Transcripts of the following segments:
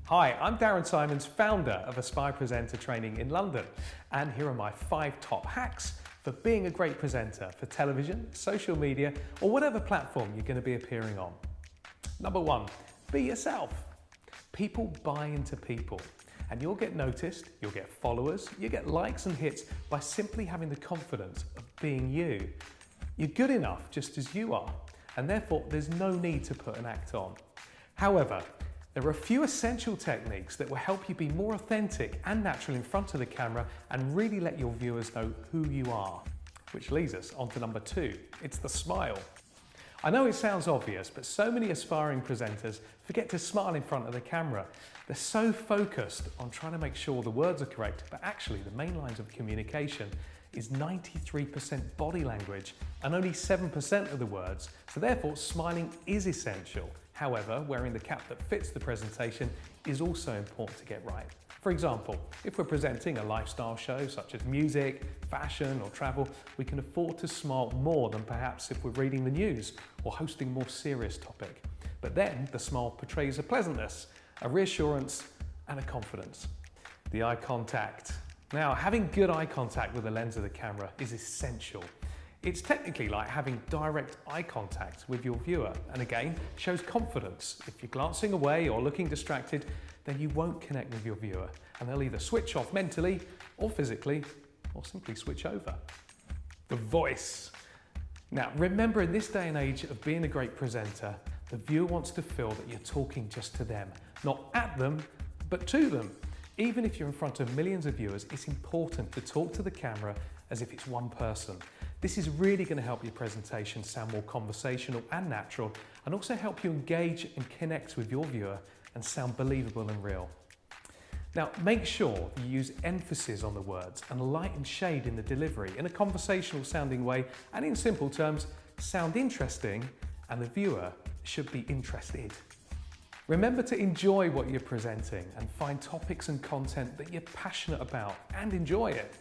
Hi, I'm Darren Simons, founder of Aspire Presenter Training in London, and here are my 5 top hacks for being a great presenter for television, social media, or whatever platform you're going to be appearing on. Number 1, be yourself. People buy into people, and you'll get noticed, you'll get followers, you get likes and hits by simply having the confidence of being you. You're good enough just as you are, and therefore there's no need to put an act on. However, there are a few essential techniques that will help you be more authentic and natural in front of the camera and really let your viewers know who you are. Which leads us on to number 2, it's the smile. I know it sounds obvious, but so many aspiring presenters forget to smile in front of the camera. They're so focused on trying to make sure the words are correct, but actually the main lines of communication is 93% body language and only 7% of the words, so therefore smiling is essential. However, wearing the cap that fits the presentation is also important to get right. For example, if we're presenting a lifestyle show such as music, fashion or travel, we can afford to smile more than perhaps if we're reading the news or hosting a more serious topic. But then the smile portrays a pleasantness, a reassurance and a confidence. The eye contact. Now, having good eye contact with the lens of the camera is essential. It's technically like having direct eye contact with your viewer, and again, shows confidence. If you're glancing away or looking distracted, then you won't connect with your viewer, and they'll either switch off mentally or physically, or simply switch over. The voice. Now, remember, in this day and age of being a great presenter, the viewer wants to feel that you're talking just to them, not at them, but to them. Even if you're in front of millions of viewers, it's important to talk to the camera as if it's one person. This is really going to help your presentation sound more conversational and natural, and also help you engage and connect with your viewer and sound believable and real. Now, make sure you use emphasis on the words and light and shade in the delivery in a conversational sounding way, and in simple terms, sound interesting, and the viewer should be interested. Remember to enjoy what you're presenting and find topics and content that you're passionate about and enjoy it.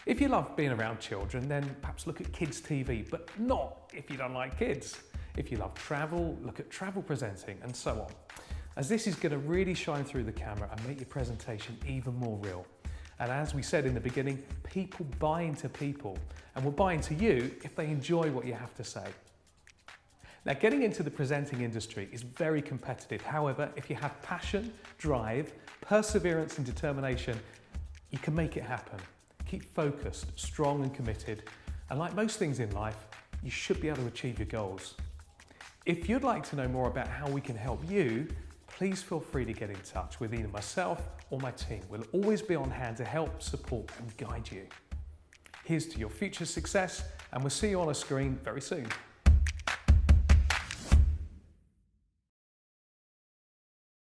If you love being around children, then perhaps look at kids TV, but not if you don't like kids. If you love travel, look at travel presenting and so on. As this is going to really shine through the camera and make your presentation even more real. And as we said in the beginning, people buy into people and will buy into you if they enjoy what you have to say. Now, getting into the presenting industry is very competitive. However, if you have passion, drive, perseverance and determination, you can make it happen. Keep focused, strong and committed, and like most things in life, you should be able to achieve your goals. If you'd like to know more about how we can help you, please feel free to get in touch with either myself or my team. We'll always be on hand to help, support and guide you. Here's to your future success, and we'll see you on a screen very soon.